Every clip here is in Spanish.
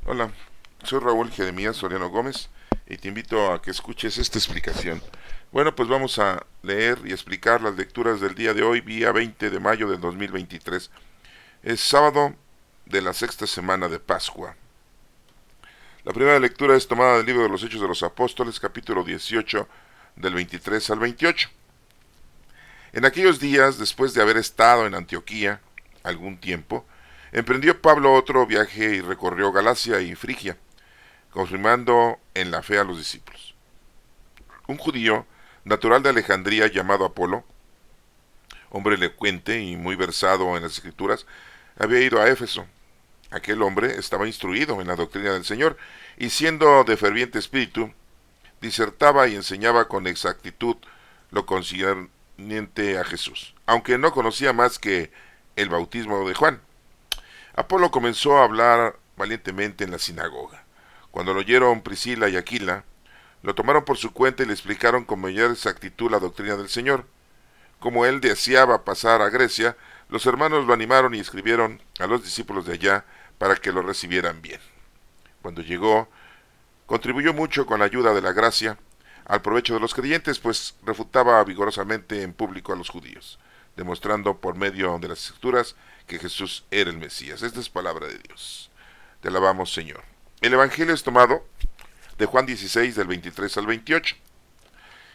Hola, soy Raúl Jeremías Soriano Gómez y te invito a que escuches esta explicación. Bueno, pues vamos a leer y explicar las lecturas del día de hoy, día 20 de mayo del 2023. Es sábado de la sexta semana de Pascua. La primera lectura es tomada del libro de los Hechos de los Apóstoles, capítulo 18, del 23 al 28. En aquellos días, después de haber estado en Antioquía algún tiempo, emprendió Pablo otro viaje y recorrió Galacia y Frigia, confirmando en la fe a los discípulos. Un judío, natural de Alejandría, llamado Apolo, hombre elocuente y muy versado en las escrituras, había ido a Éfeso. Aquel hombre estaba instruido en la doctrina del Señor, y siendo de ferviente espíritu, disertaba y enseñaba con exactitud lo concerniente a Jesús, aunque no conocía más que el bautismo de Juan. Apolo comenzó a hablar valientemente en la sinagoga. Cuando lo oyeron Priscila y Aquila, lo tomaron por su cuenta y le explicaron con mayor exactitud la doctrina del Señor. Como él deseaba pasar a Grecia, los hermanos lo animaron y escribieron a los discípulos de allá para que lo recibieran bien. Cuando llegó, contribuyó mucho con la ayuda de la gracia al provecho de los creyentes, pues refutaba vigorosamente en público a los judíos, demostrando por medio de las escrituras que Jesús era el Mesías. Esta es palabra de Dios. Te alabamos, Señor. El Evangelio es tomado de Juan 16, del 23 al 28.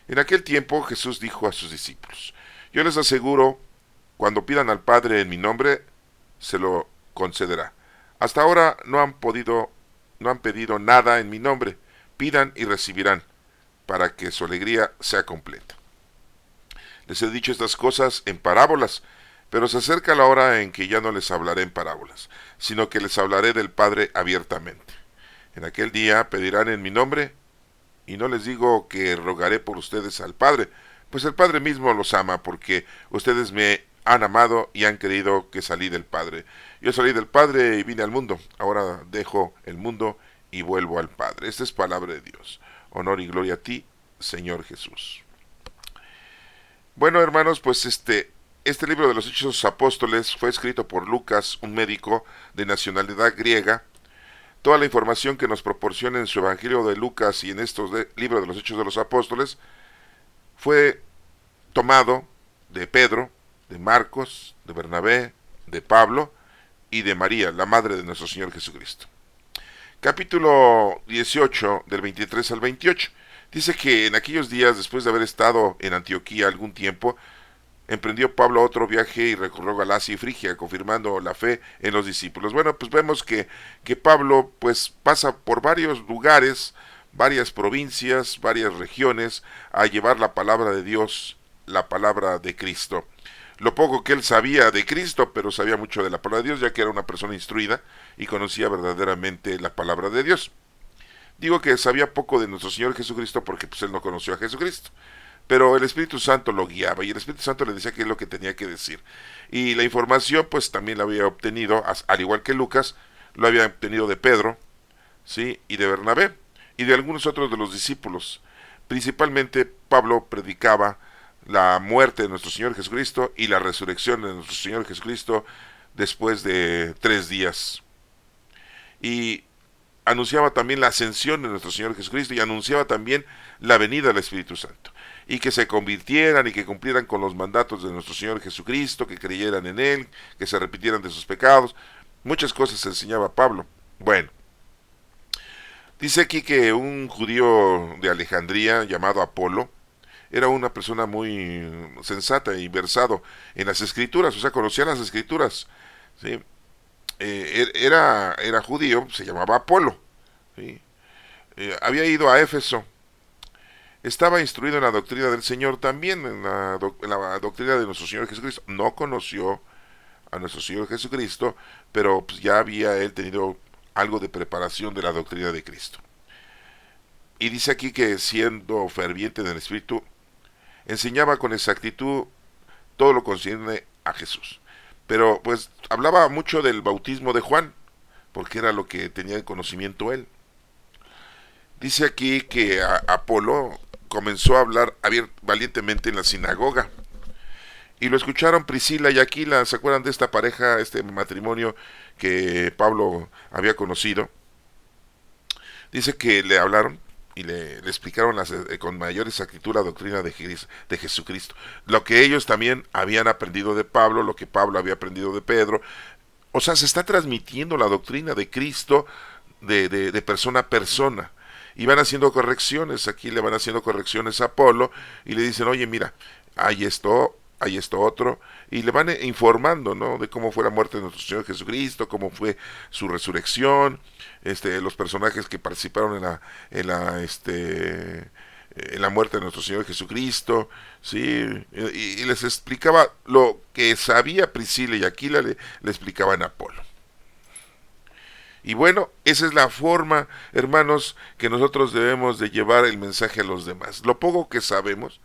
En aquel tiempo Jesús dijo a sus discípulos: Yo les aseguro, cuando pidan al Padre en mi nombre, se lo concederá. Hasta ahora no han pedido nada en mi nombre. Pidan y recibirán, para que su alegría sea completa. Les he dicho estas cosas en parábolas, pero se acerca la hora en que ya no les hablaré en parábolas, sino que les hablaré del Padre abiertamente. En aquel día pedirán en mi nombre, y no les digo que rogaré por ustedes al Padre, pues el Padre mismo los ama, porque ustedes me han amado y han creído que salí del Padre. Yo salí del Padre y vine al mundo, ahora dejo el mundo y vuelvo al Padre. Esta es palabra de Dios. Honor y gloria a ti, Señor Jesús. Bueno, hermanos, pues este libro de los Hechos de los Apóstoles fue escrito por Lucas, un médico de nacionalidad griega. Toda la información que nos proporciona en su Evangelio de Lucas y en estos libros de los Hechos de los Apóstoles fue tomado de Pedro, de Marcos, de Bernabé, de Pablo y de María, la madre de nuestro Señor Jesucristo. Capítulo 18, del 23 al 28. Dice que en aquellos días, después de haber estado en Antioquía algún tiempo, emprendió Pablo otro viaje y recorrió Galacia y Frigia, confirmando la fe en los discípulos. Bueno, pues vemos que Pablo pues pasa por varios lugares, varias provincias, varias regiones, a llevar la palabra de Dios, la palabra de Cristo. Lo poco que él sabía de Cristo, pero sabía mucho de la palabra de Dios, ya que era una persona instruida y conocía verdaderamente la palabra de Dios. Digo que sabía poco de nuestro Señor Jesucristo porque pues él no conoció a Jesucristo, pero el Espíritu Santo lo guiaba y el Espíritu Santo le decía qué es lo que tenía que decir. Y la información pues también la había obtenido, al igual que Lucas, lo había obtenido de Pedro, ¿sí? Y de Bernabé y de algunos otros de los discípulos. Principalmente Pablo predicaba la muerte de nuestro Señor Jesucristo y la resurrección de nuestro Señor Jesucristo después de 3 días. Y anunciaba también la ascensión de nuestro Señor Jesucristo y anunciaba también la venida del Espíritu Santo. Y que se convirtieran y que cumplieran con los mandatos de nuestro Señor Jesucristo, que creyeran en Él, que se arrepintieran de sus pecados. Muchas cosas enseñaba Pablo. Bueno, dice aquí que un judío de Alejandría llamado Apolo era una persona muy sensata y versado en las escrituras, o sea, conocía las escrituras, ¿sí? Era judío, se llamaba Apolo, ¿sí? Había ido a Éfeso, estaba instruido en la doctrina del Señor también, en la doctrina de nuestro Señor Jesucristo. No conoció a nuestro Señor Jesucristo, pero pues, ya había él tenido algo de preparación de la doctrina de Cristo. Y dice aquí que siendo ferviente en el Espíritu, enseñaba con exactitud todo lo concierne a Jesús. Pero pues hablaba mucho del bautismo de Juan, porque era lo que tenía en conocimiento él. Dice aquí que Apolo comenzó a hablar valientemente en la sinagoga. Y lo escucharon Priscila y Aquila. ¿Se acuerdan de esta pareja, este matrimonio que Pablo había conocido? Dice que le hablaron y le explicaron con mayor exactitud la doctrina de Jesucristo. Lo que ellos también habían aprendido de Pablo, lo que Pablo había aprendido de Pedro. O sea, se está transmitiendo la doctrina de Cristo de persona a persona. Y van haciendo correcciones, aquí le van haciendo correcciones a Apolo y le dicen, oye, mira, hay esto otro, y le van informando, ¿no? De cómo fue la muerte de nuestro Señor Jesucristo, cómo fue su resurrección, los personajes que participaron en la muerte de nuestro Señor Jesucristo, sí, y les explicaba lo que sabía Priscila y Aquila le explicaban a Apolo. Y bueno, esa es la forma, hermanos, que nosotros debemos de llevar el mensaje a los demás. Lo poco que sabemos,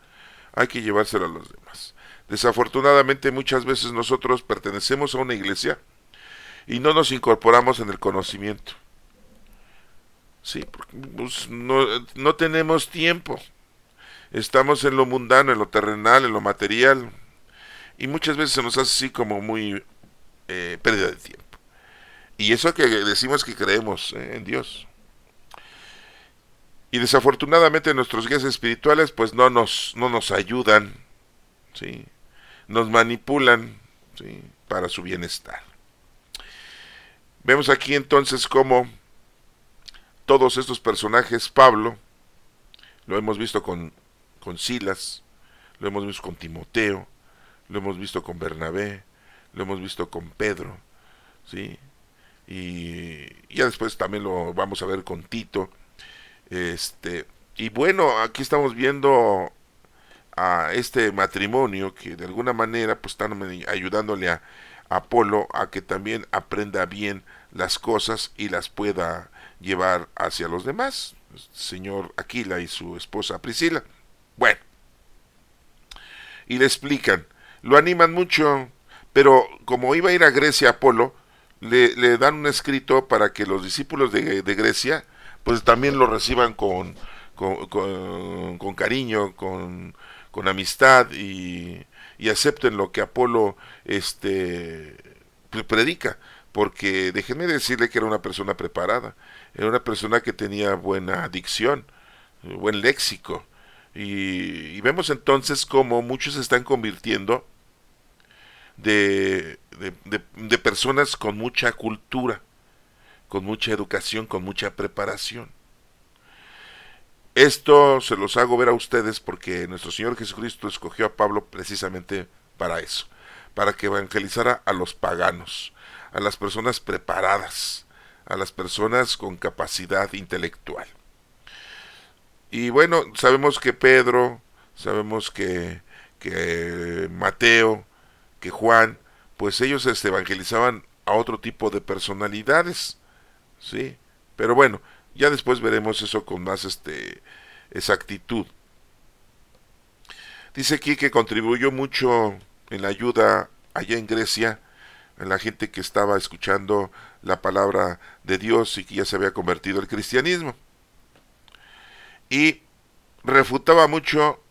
hay que llevárselo a los demás. Desafortunadamente muchas veces nosotros pertenecemos a una iglesia y no nos incorporamos en el conocimiento. Sí, porque pues, no tenemos tiempo. Estamos en lo mundano, en lo terrenal, en lo material. Y muchas veces se nos hace así como muy pérdida de tiempo. Y eso que decimos que creemos en Dios. Y desafortunadamente nuestros guías espirituales pues no nos ayudan, ¿sí? Nos manipulan, ¿sí? Para su bienestar. Vemos aquí entonces cómo todos estos personajes, Pablo, lo hemos visto con Silas, lo hemos visto con Timoteo, lo hemos visto con Bernabé, lo hemos visto con Pedro, ¿sí? Y ya después también lo vamos a ver con Tito. Y bueno, aquí estamos viendo a este matrimonio que de alguna manera pues están ayudándole a Apolo a que también aprenda bien las cosas y las pueda llevar hacia los demás, señor Aquila y su esposa Priscila. Bueno, y le explican, lo animan mucho, pero como iba a ir a Grecia Apolo, le dan un escrito para que los discípulos de Grecia pues también lo reciban con cariño, con amistad y acepten lo que Apolo predica, porque déjenme decirle que era una persona preparada, era una persona que tenía buena dicción, buen léxico, y vemos entonces cómo muchos se están convirtiendo de personas con mucha cultura, con mucha educación, con mucha preparación. Esto se los hago ver a ustedes porque nuestro Señor Jesucristo escogió a Pablo precisamente para eso, para que evangelizara a los paganos, a las personas preparadas, a las personas con capacidad intelectual. Y bueno, sabemos que Pedro, sabemos que Mateo, que Juan, pues ellos evangelizaban a otro tipo de personalidades, ¿sí? Pero bueno, ya después veremos eso con más exactitud. Dice aquí que contribuyó mucho en la ayuda allá en Grecia, en la gente que estaba escuchando la palabra de Dios y que ya se había convertido al cristianismo. Y refutaba mucho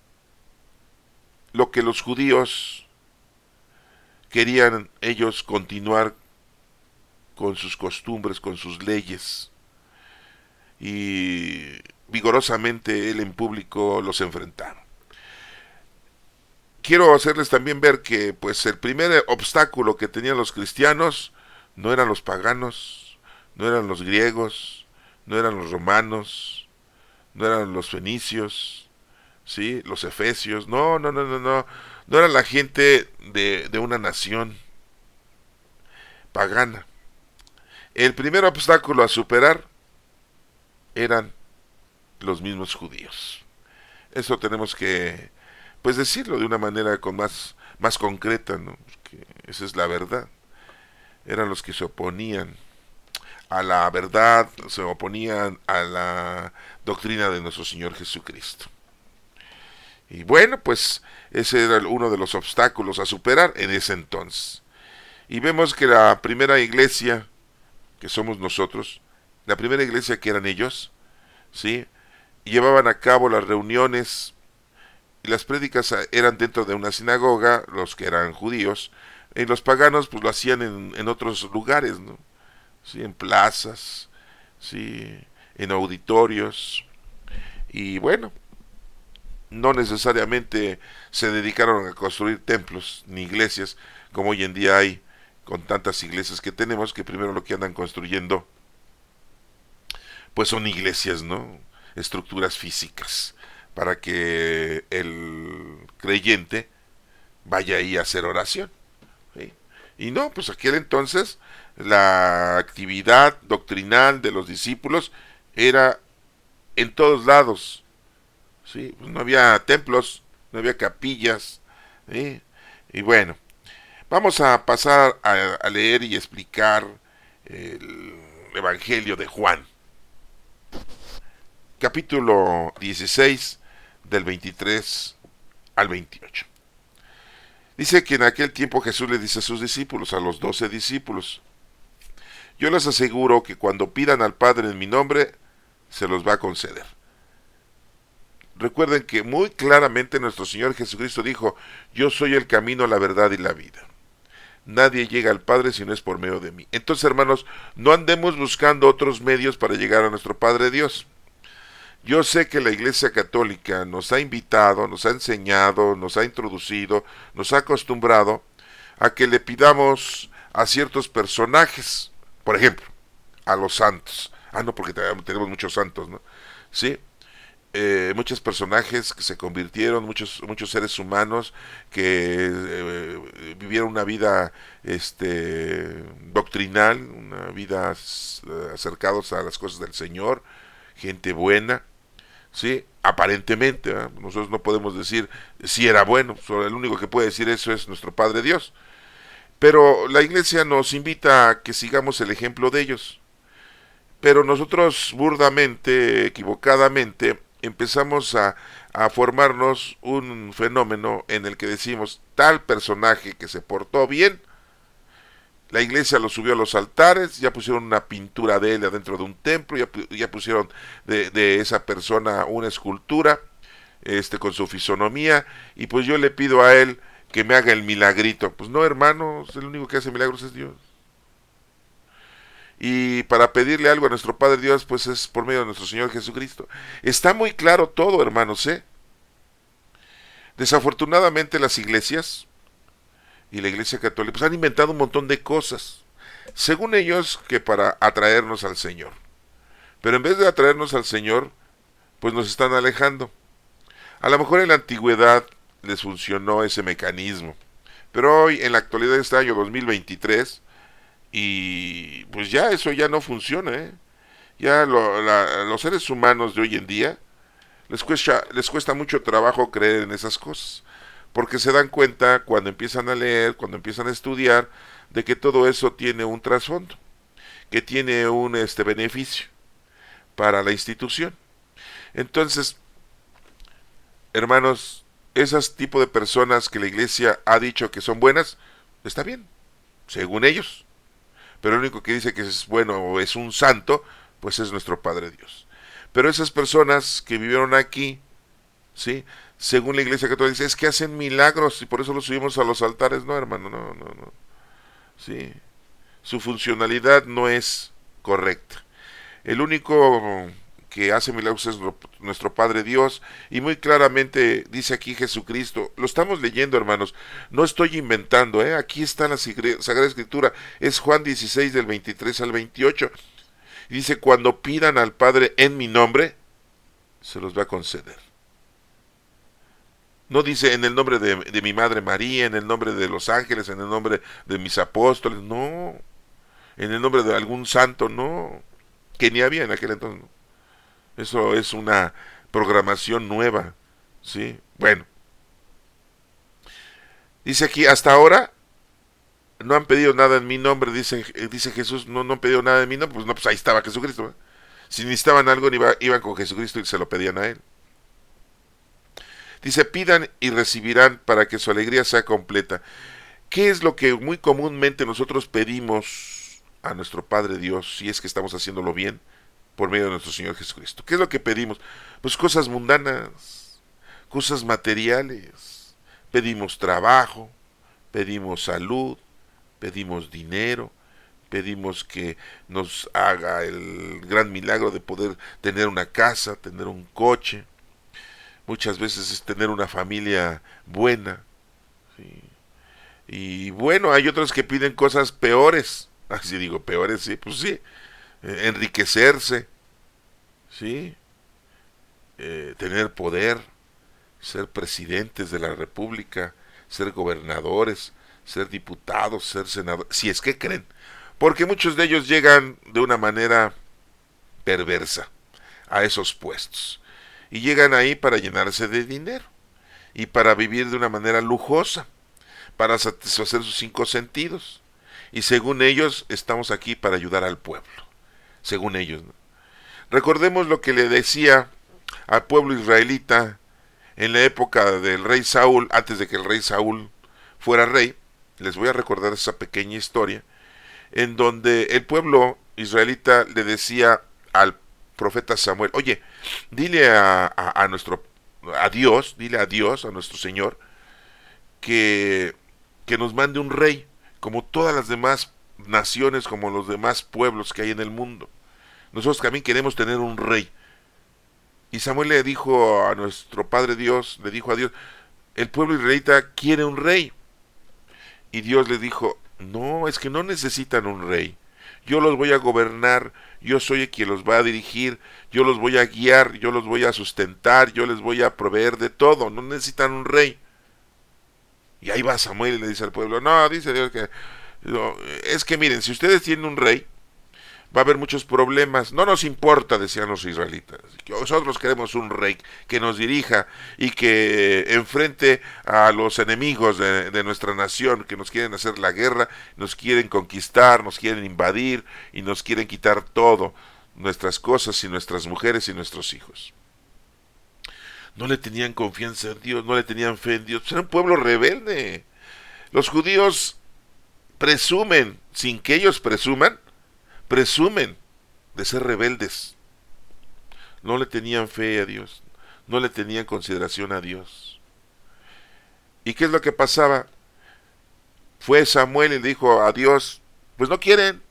lo que los judíos querían ellos continuar con sus costumbres, con sus leyes. Y vigorosamente él en público los enfrentaba. Quiero hacerles también ver que pues el primer obstáculo que tenían los cristianos no eran los paganos, no eran los griegos, no eran los romanos, no eran los fenicios, ¿sí? Los efesios, no era la gente de una nación pagana. El primer obstáculo a superar eran los mismos judíos. Eso tenemos que, pues, decirlo de una manera con más concreta, ¿no? Porque esa es la verdad. Eran los que se oponían a la verdad, se oponían a la doctrina de nuestro Señor Jesucristo. Y bueno, pues ese era uno de los obstáculos a superar en ese entonces. Y vemos que la primera iglesia, que somos nosotros, la primera iglesia que eran ellos, ¿sí? Llevaban a cabo las reuniones y las prédicas eran dentro de una sinagoga, los que eran judíos, y los paganos pues lo hacían en otros lugares, ¿no? ¿Sí? En plazas, ¿sí? en auditorios, y bueno, no necesariamente se dedicaron a construir templos ni iglesias como hoy en día hay con tantas iglesias que tenemos, que primero lo que andan construyendo pues son iglesias, ¿no? Estructuras físicas para que el creyente vaya ahí a hacer oración, ¿sí? Y no, pues aquel entonces la actividad doctrinal de los discípulos era en todos lados, ¿sí? Pues no había templos, no había capillas, ¿sí? Y bueno, vamos a pasar a leer y explicar el Evangelio de Juan, capítulo 16, del 23 al 28. Dice que en aquel tiempo Jesús le dice a sus discípulos, a los 12 discípulos: yo les aseguro que cuando pidan al Padre en mi nombre, se los va a conceder. Recuerden que muy claramente nuestro Señor Jesucristo dijo: yo soy el camino, la verdad y la vida. Nadie llega al Padre si no es por medio de mí. Entonces, hermanos, no andemos buscando otros medios para llegar a nuestro Padre Dios. Yo sé que la Iglesia Católica nos ha invitado, nos ha enseñado, nos ha introducido, nos ha acostumbrado a que le pidamos a ciertos personajes, por ejemplo, a los santos. No, porque tenemos muchos santos, ¿no? Sí, muchos personajes que se convirtieron, muchos seres humanos que vivieron una vida doctrinal, una vida acercados a las cosas del Señor, gente buena, ¿sí? Aparentemente, ¿eh? Nosotros no podemos decir si era bueno, solo el único que puede decir eso es nuestro Padre Dios. Pero la Iglesia nos invita a que sigamos el ejemplo de ellos. Pero nosotros burdamente, equivocadamente, empezamos a formarnos un fenómeno en el que decimos: tal personaje que se portó bien, la iglesia lo subió a los altares, ya pusieron una pintura de él adentro de un templo, ya pusieron de esa persona una escultura con su fisonomía, y pues yo le pido a él que me haga el milagrito. Pues no, hermanos, el único que hace milagros es Dios. Y para pedirle algo a nuestro Padre Dios, pues es por medio de nuestro Señor Jesucristo. Está muy claro todo, hermanos, ¿eh? Desafortunadamente las iglesias y la Iglesia Católica pues han inventado un montón de cosas, según ellos, que para atraernos al Señor. Pero en vez de atraernos al Señor, pues nos están alejando. A lo mejor en la antigüedad les funcionó ese mecanismo, pero hoy, en la actualidad de este año 2023, y pues ya eso ya no funciona, ¿eh? Ya los seres humanos de hoy en día les cuesta mucho trabajo creer en esas cosas, porque se dan cuenta cuando empiezan a leer, cuando empiezan a estudiar, de que todo eso tiene un trasfondo, que tiene un beneficio para la institución. Entonces, hermanos, esas tipo de personas que la iglesia ha dicho que son buenas, está bien, según ellos. Pero el único que dice que es bueno o es un santo, pues es nuestro Padre Dios. Pero esas personas que vivieron aquí, ¿sí? Según la Iglesia Católica, dice, es que hacen milagros y por eso los subimos a los altares. No, hermano, no. ¿Sí? Su funcionalidad no es correcta. El único que hace milagros es nuestro Padre Dios, y muy claramente dice aquí Jesucristo. Lo estamos leyendo, hermanos, no estoy inventando, aquí está la Sagrada Escritura, es Juan 16 del 23 al 28, dice: cuando pidan al Padre en mi nombre, se los va a conceder. No dice en el nombre de mi Madre María, en el nombre de los ángeles, en el nombre de mis apóstoles, no, en el nombre de algún santo, no, que ni había en aquel entonces, no. Eso es una programación nueva, ¿sí? Bueno, dice aquí: hasta ahora no han pedido nada en mi nombre, dice Jesús. No han pedido nada en mi nombre. Pues ahí estaba Jesucristo, ¿eh? Si necesitaban algo, iban con Jesucristo y se lo pedían a él. Dice: pidan y recibirán para que su alegría sea completa. ¿Qué es lo que muy comúnmente nosotros pedimos a nuestro Padre Dios, si es que estamos haciéndolo bien, por medio de nuestro Señor Jesucristo? ¿Qué es lo que pedimos? Pues cosas mundanas, cosas materiales. Pedimos trabajo, pedimos salud, pedimos dinero, pedimos que nos haga el gran milagro de poder tener una casa, tener un coche. Muchas veces es tener una familia buena. ¿Sí? Y bueno, hay otros que piden cosas peores. Así digo, peores, sí, pues sí. Enriquecerse, ¿sí? Tener poder, ser presidentes de la república, ser gobernadores, ser diputados, ser senadores, si es que creen. Porque muchos de ellos llegan de una manera perversa a esos puestos. Y llegan ahí para llenarse de dinero y para vivir de una manera lujosa, para satisfacer sus 5 sentidos. Y según ellos, estamos aquí para ayudar al pueblo. Según ellos, ¿no? Recordemos lo que le decía al pueblo israelita en la época del rey Saúl, antes de que el rey Saúl fuera rey. Les voy a recordar esa pequeña historia, en donde el pueblo israelita le decía al profeta Samuel: oye, dile a Dios, dile a Dios, a nuestro Señor, que nos mande un rey, como todas las demás naciones, como los demás pueblos que hay en el mundo. Nosotros también queremos tener un rey. Y Samuel le dijo a nuestro Padre Dios, le dijo a Dios: el pueblo israelita quiere un rey. Y Dios le dijo: no, es que no necesitan un rey. Yo los voy a gobernar, yo soy el quien los va a dirigir, yo los voy a guiar, yo los voy a sustentar, yo les voy a proveer de todo, no necesitan un rey. Y ahí va Samuel y le dice al pueblo: no, dice Dios que no, es que miren, si ustedes tienen un rey, va a haber muchos problemas. No nos importa, decían los israelitas, que nosotros queremos un rey que nos dirija y que enfrente a los enemigos de nuestra nación, que nos quieren hacer la guerra, nos quieren conquistar, nos quieren invadir y nos quieren quitar todo, nuestras cosas y nuestras mujeres y nuestros hijos. No le tenían confianza en Dios, no le tenían fe en Dios. Era un pueblo rebelde. Los judíos presumen, sin que ellos presumen de ser rebeldes. No le tenían fe a Dios, no le tenían consideración a Dios. ¿Y qué es lo que pasaba? Fue Samuel y le dijo a Dios: pues no quieren,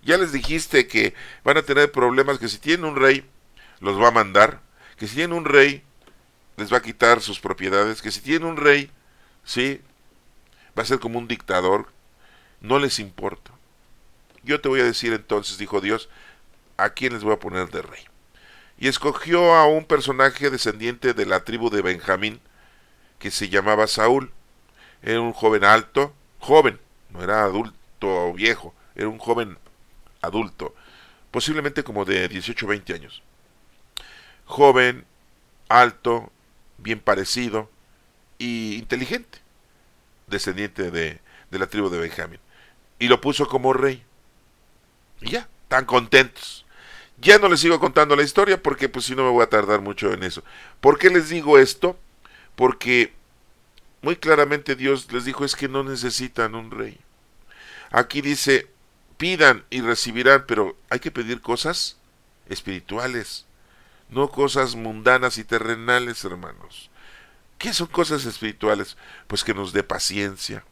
ya les dijiste que van a tener problemas, que si tienen un rey los va a mandar, que si tienen un rey les va a quitar sus propiedades, que si tienen un rey, sí, va a ser como un dictador, no les importa. Yo te voy a decir entonces, dijo Dios, a quién les voy a poner de rey. Y escogió a un personaje descendiente de la tribu de Benjamín, que se llamaba Saúl. Era un joven alto, joven, no era adulto o viejo, era un joven adulto, posiblemente como de 18 o 20 años. Joven, alto, bien parecido y inteligente, descendiente de la tribu de Benjamín. Y lo puso como rey. Y ya, tan contentos. Ya no les sigo contando la historia porque pues si no me voy a tardar mucho en eso. ¿Por qué les digo esto? Porque muy claramente Dios les dijo: es que no necesitan un rey. Aquí dice: pidan y recibirán, pero hay que pedir cosas espirituales, no cosas mundanas y terrenales, hermanos. ¿Qué son cosas espirituales? Pues que nos dé paciencia,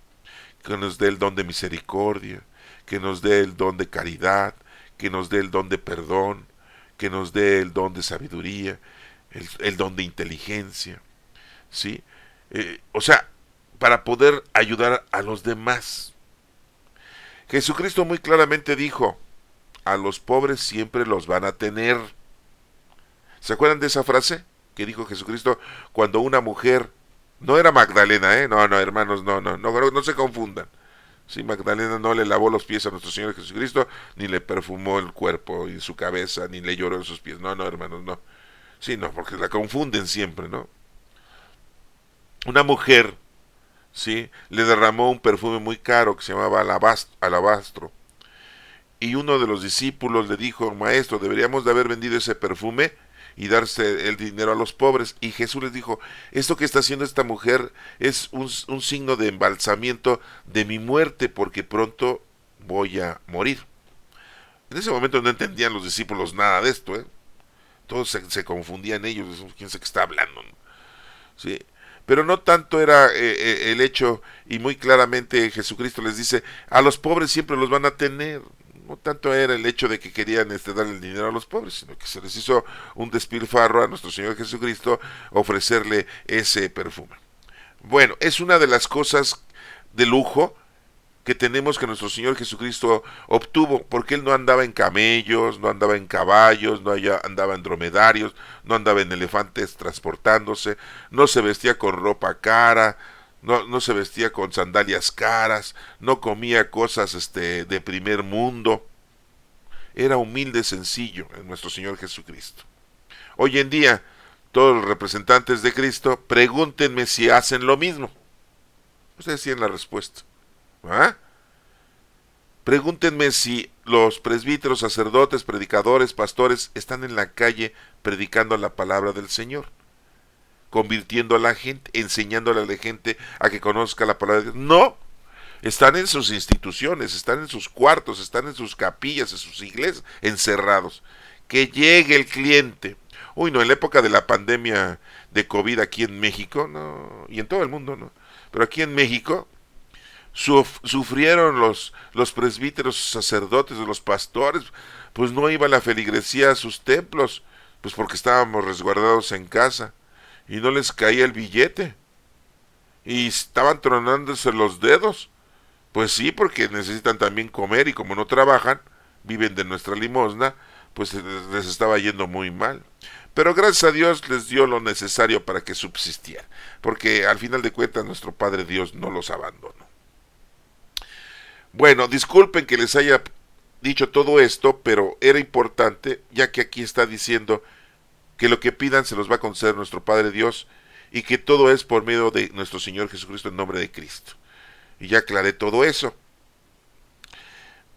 que nos dé el don de misericordia, que nos dé el don de caridad, que nos dé el don de perdón, que nos dé el don de sabiduría, el don de inteligencia, ¿sí? O sea, para poder ayudar a los demás. Jesucristo muy claramente dijo: a los pobres siempre los van a tener. ¿Se acuerdan de esa frase que dijo Jesucristo cuando una mujer, no era Magdalena, no, hermanos, no se confundan. Sí, Magdalena no le lavó los pies a nuestro Señor Jesucristo, ni le perfumó el cuerpo y su cabeza, ni le lloró en sus pies. No, hermanos, no. Sí, no, porque la confunden siempre, ¿no? Una mujer, sí, le derramó un perfume muy caro que se llamaba alabastro. Y uno de los discípulos le dijo: maestro, deberíamos de haber vendido ese perfume y darse el dinero a los pobres. Y Jesús les dijo: esto que está haciendo esta mujer es un signo de embalsamiento de mi muerte, porque pronto voy a morir. En ese momento no entendían los discípulos nada de esto, ¿eh? Todos se confundían ellos, quién sabe qué está hablando, ¿no? ¿Sí? Pero no tanto era el hecho, y muy claramente Jesucristo les dice: a los pobres siempre los van a tener, No tanto era el hecho de que querían darle el dinero a los pobres, sino que se les hizo un despilfarro a nuestro Señor Jesucristo ofrecerle ese perfume. Bueno, es una de las cosas de lujo que tenemos que nuestro Señor Jesucristo obtuvo, porque Él no andaba en camellos, no andaba en caballos, no andaba en dromedarios, no andaba en elefantes transportándose, no se vestía con ropa cara, no se vestía con sandalias caras, no comía cosas de primer mundo. Era humilde, sencillo en nuestro Señor Jesucristo. Hoy en día, todos los representantes de Cristo, pregúntenme si hacen lo mismo. Ustedes tienen la respuesta. ¿Ah? Pregúntenme si los presbíteros, sacerdotes, predicadores, pastores están en la calle predicando la palabra del Señor, convirtiendo a la gente, enseñándole a la gente a que conozca la palabra de Dios. No, están en sus instituciones, están en sus cuartos, están en sus capillas, en sus iglesias, encerrados. Que llegue el cliente. Uy, no, en la época de la pandemia de COVID aquí en México, no, y en todo el mundo, no, pero aquí en México sufrieron los presbíteros, sacerdotes, los pastores, pues no iba la feligresía a sus templos, pues porque estábamos resguardados en casa, y no les caía el billete, y estaban tronándose los dedos. Pues sí, porque necesitan también comer, y como no trabajan, viven de nuestra limosna, pues les estaba yendo muy mal. Pero gracias a Dios les dio lo necesario para que subsistieran, porque al final de cuentas nuestro Padre Dios no los abandonó. Bueno, disculpen que les haya dicho todo esto, pero era importante, ya que aquí está diciendo que lo que pidan se los va a conceder nuestro Padre Dios, y que todo es por medio de nuestro Señor Jesucristo en nombre de Cristo. Y ya aclaré todo eso.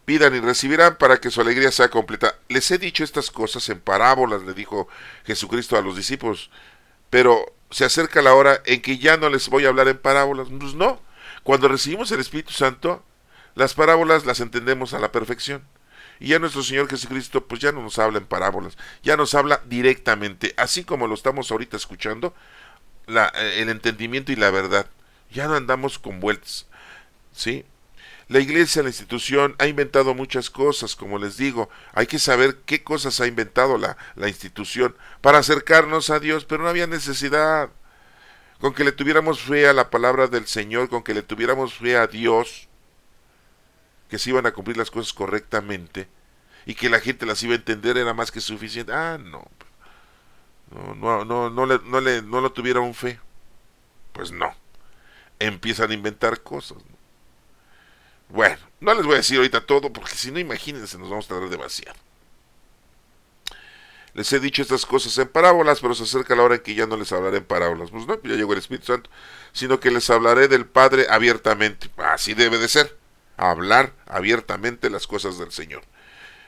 Pidan y recibirán para que su alegría sea completa. Les he dicho estas cosas en parábolas, le dijo Jesucristo a los discípulos, pero se acerca la hora en que ya no les voy a hablar en parábolas. Pues no, cuando recibimos el Espíritu Santo, las parábolas las entendemos a la perfección. Y ya nuestro Señor Jesucristo pues ya no nos habla en parábolas, ya nos habla directamente, así como lo estamos ahorita escuchando, el entendimiento y la verdad. Ya no andamos con vueltas, ¿sí? La iglesia, la institución, ha inventado muchas cosas, como les digo. Hay que saber qué cosas ha inventado la institución para acercarnos a Dios, pero no había necesidad. Con que le tuviéramos fe a la palabra del Señor, con que le tuviéramos fe a Dios, que se iban a cumplir las cosas correctamente, y que la gente las iba a entender, era más que suficiente. No lo tuvieron fe. Pues no. Empiezan a inventar cosas, ¿no? Bueno, no les voy a decir ahorita todo, porque si no, imagínense, nos vamos a tardar demasiado. Les he dicho estas cosas en parábolas, pero se acerca la hora en que ya no les hablaré en parábolas. Pues no, ya llegó el Espíritu Santo, sino que les hablaré del Padre abiertamente. Así debe de ser, hablar abiertamente las cosas del Señor.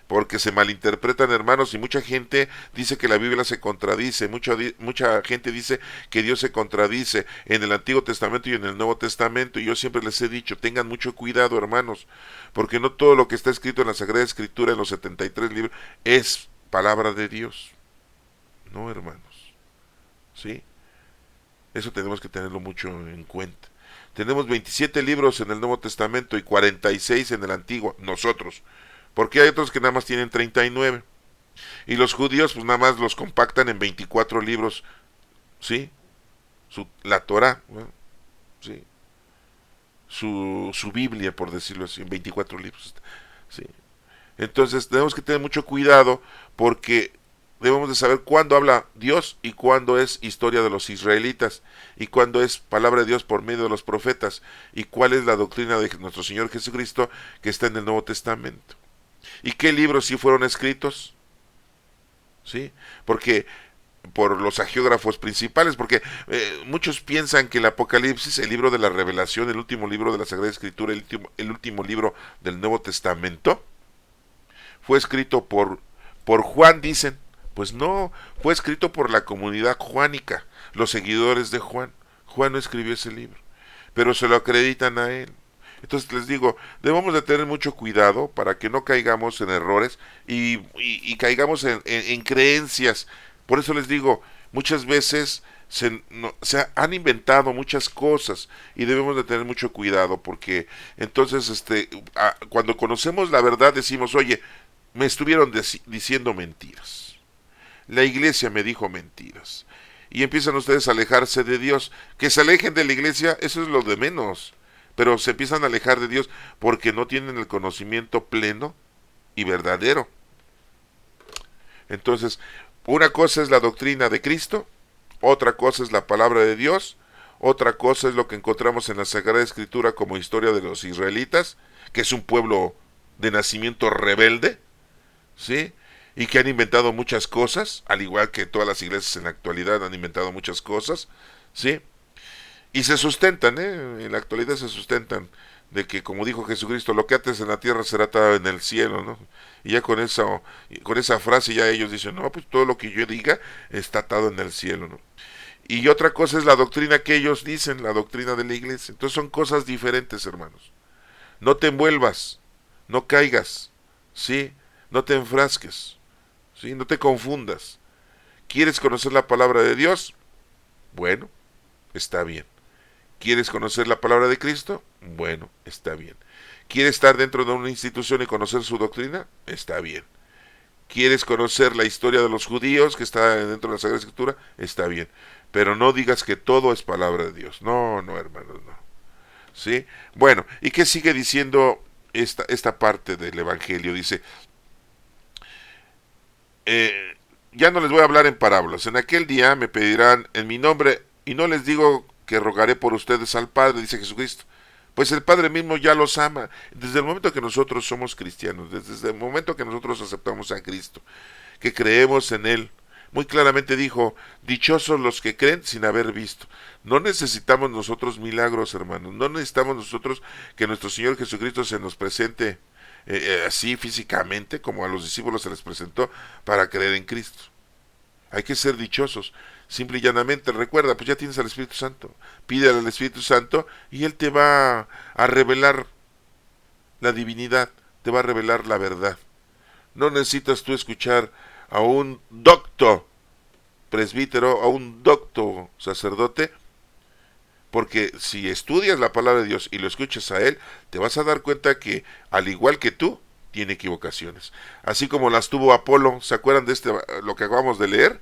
Porque se malinterpretan, hermanos, y mucha gente dice que la Biblia se contradice, mucha gente dice que Dios se contradice en el Antiguo Testamento y en el Nuevo Testamento, y yo siempre les he dicho, tengan mucho cuidado, hermanos, porque no todo lo que está escrito en la Sagrada Escritura, en los 73 libros, es palabra de Dios. No, hermanos, ¿sí? Eso tenemos que tenerlo mucho en cuenta. Tenemos 27 libros en el Nuevo Testamento y 46 en el Antiguo, nosotros, porque hay otros que nada más tienen 39. Y los judíos pues nada más los compactan en 24 libros, ¿sí? La Torah, ¿no? ¿Sí? Su Biblia, por decirlo así, en 24 libros, ¿sí? Entonces tenemos que tener mucho cuidado, porque debemos de saber cuándo habla Dios y cuándo es historia de los israelitas, y cuándo es palabra de Dios por medio de los profetas, y cuál es la doctrina de nuestro Señor Jesucristo que está en el Nuevo Testamento. ¿Y qué libros sí fueron escritos? ¿Sí? Porque por los hagiógrafos principales, porque muchos piensan que el Apocalipsis, el libro de la Revelación, el último libro de la Sagrada Escritura, el último libro del Nuevo Testamento, fue escrito por Juan, dicen. Pues no, fue escrito por la comunidad juánica, los seguidores de Juan. Juan no escribió ese libro, pero se lo acreditan a él. Entonces les digo, debemos de tener mucho cuidado para que no caigamos en errores y caigamos en creencias. Por eso les digo, muchas veces se han inventado muchas cosas y debemos de tener mucho cuidado porque entonces cuando conocemos la verdad decimos, oye, me estuvieron diciendo mentiras, la iglesia me dijo mentiras, y empiezan ustedes a alejarse de Dios. Que se alejen de la iglesia, eso es lo de menos, pero se empiezan a alejar de Dios porque no tienen el conocimiento pleno y verdadero. Entonces, una cosa es la doctrina de Cristo, otra cosa es la palabra de Dios, otra cosa es lo que encontramos en la Sagrada Escritura como historia de los israelitas, que es un pueblo de nacimiento rebelde, ¿sí? Y que han inventado muchas cosas, al igual que todas las iglesias en la actualidad han inventado muchas cosas, ¿sí? Y se sustentan, en la actualidad se sustentan de que, como dijo Jesucristo, lo que ates en la tierra será atado en el cielo, ¿no? Y ya con esa frase ya ellos dicen, no, pues todo lo que yo diga está atado en el cielo, ¿no? Y otra cosa es la doctrina que ellos dicen, la doctrina de la iglesia. Entonces son cosas diferentes, hermanos. No te envuelvas, no caigas, ¿sí? No te enfrasques, ¿sí? No te confundas. ¿Quieres conocer la palabra de Dios? Bueno, está bien. ¿Quieres conocer la palabra de Cristo? Bueno, está bien. ¿Quieres estar dentro de una institución y conocer su doctrina? Está bien. ¿Quieres conocer la historia de los judíos que está dentro de la Sagrada Escritura? Está bien. Pero no digas que todo es palabra de Dios. No, no, hermanos, no. ¿Sí? Bueno, ¿y qué sigue diciendo esta parte del Evangelio? Dice, ya no les voy a hablar en parábolas. En aquel día me pedirán en mi nombre, y no les digo que rogaré por ustedes al Padre, dice Jesucristo, pues el Padre mismo ya los ama. Desde el momento que nosotros somos cristianos, desde el momento que nosotros aceptamos a Cristo, que creemos en Él, muy claramente dijo, dichosos los que creen sin haber visto. No necesitamos nosotros milagros, hermanos, no necesitamos nosotros que nuestro Señor Jesucristo se nos presente así físicamente, como a los discípulos se les presentó, para creer en Cristo. Hay que ser dichosos. Simple y llanamente, recuerda, pues ya tienes al Espíritu Santo. Pídele al Espíritu Santo y Él te va a revelar la divinidad, te va a revelar la verdad. No necesitas tú escuchar a un docto presbítero, a un docto sacerdote, porque si estudias la palabra de Dios y lo escuchas a Él, te vas a dar cuenta que, al igual que tú, tiene equivocaciones. Así como las tuvo Apolo, ¿se acuerdan de lo que acabamos de leer?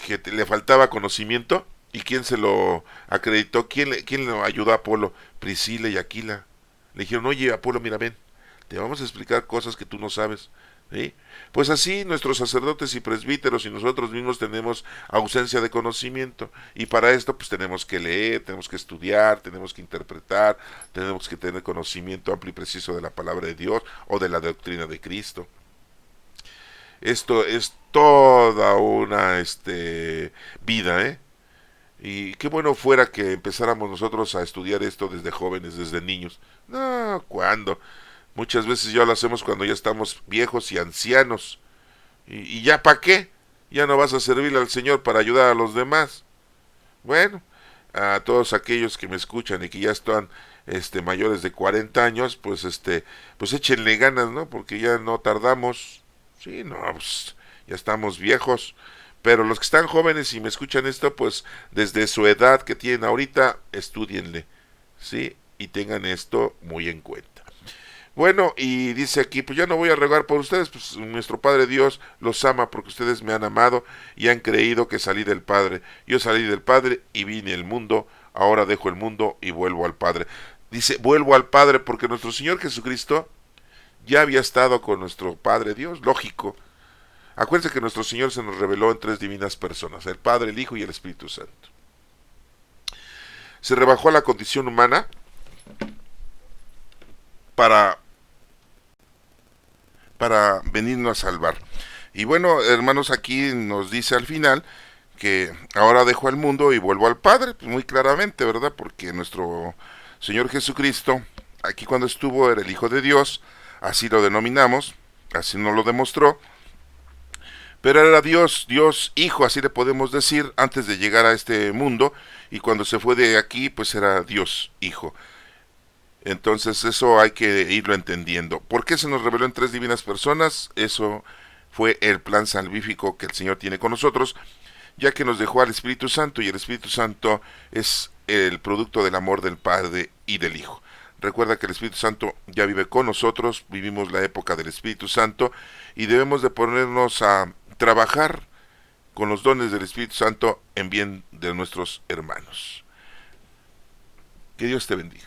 Que le faltaba conocimiento, y quién se lo acreditó, quién lo ayudó a Apolo, Priscila y Aquila. Le dijeron, oye Apolo, mira, ven, te vamos a explicar cosas que tú no sabes, ¿sí? Pues así nuestros sacerdotes y presbíteros y nosotros mismos tenemos ausencia de conocimiento, y para esto pues tenemos que leer, tenemos que estudiar, tenemos que interpretar, tenemos que tener conocimiento amplio y preciso de la palabra de Dios o de la doctrina de Cristo. Esto es toda una vida, y qué bueno fuera que empezáramos nosotros a estudiar esto desde jóvenes, desde niños. No, ¿cuándo? Muchas veces ya lo hacemos cuando ya estamos viejos y ancianos. ¿Y ya para qué? Ya no vas a servirle al Señor para ayudar a los demás. Bueno, a todos aquellos que me escuchan y que ya están mayores de 40 años, pues échenle ganas, ¿no? Porque ya no tardamos. Sí, no, pues ya estamos viejos. Pero los que están jóvenes y me escuchan esto, pues desde su edad que tienen ahorita, estúdienle, ¿sí? Y tengan esto muy en cuenta. Bueno, y dice aquí, pues ya no voy a rogar por ustedes, pues nuestro Padre Dios los ama porque ustedes me han amado y han creído que salí del Padre. Yo salí del Padre y vine al mundo, ahora dejo el mundo y vuelvo al Padre. Dice, vuelvo al Padre porque nuestro Señor Jesucristo ya había estado con nuestro Padre Dios, lógico. Acuérdense que nuestro Señor se nos reveló en tres divinas personas, el Padre, el Hijo y el Espíritu Santo. Se rebajó a la condición humana para venirnos a salvar. Y bueno, hermanos, aquí nos dice al final que ahora dejo al mundo y vuelvo al Padre, pues muy claramente, ¿verdad? Porque nuestro Señor Jesucristo, aquí cuando estuvo, era el Hijo de Dios, así lo denominamos, así nos lo demostró, pero era Dios, Dios Hijo, así le podemos decir, antes de llegar a este mundo, y cuando se fue de aquí, pues era Dios Hijo. Entonces eso hay que irlo entendiendo. ¿Por qué se nos reveló en tres divinas personas? Eso fue el plan salvífico que el Señor tiene con nosotros, ya que nos dejó al Espíritu Santo, y el Espíritu Santo es el producto del amor del Padre y del Hijo. Recuerda que el Espíritu Santo ya vive con nosotros, vivimos la época del Espíritu Santo y debemos de ponernos a trabajar con los dones del Espíritu Santo en bien de nuestros hermanos. Que Dios te bendiga.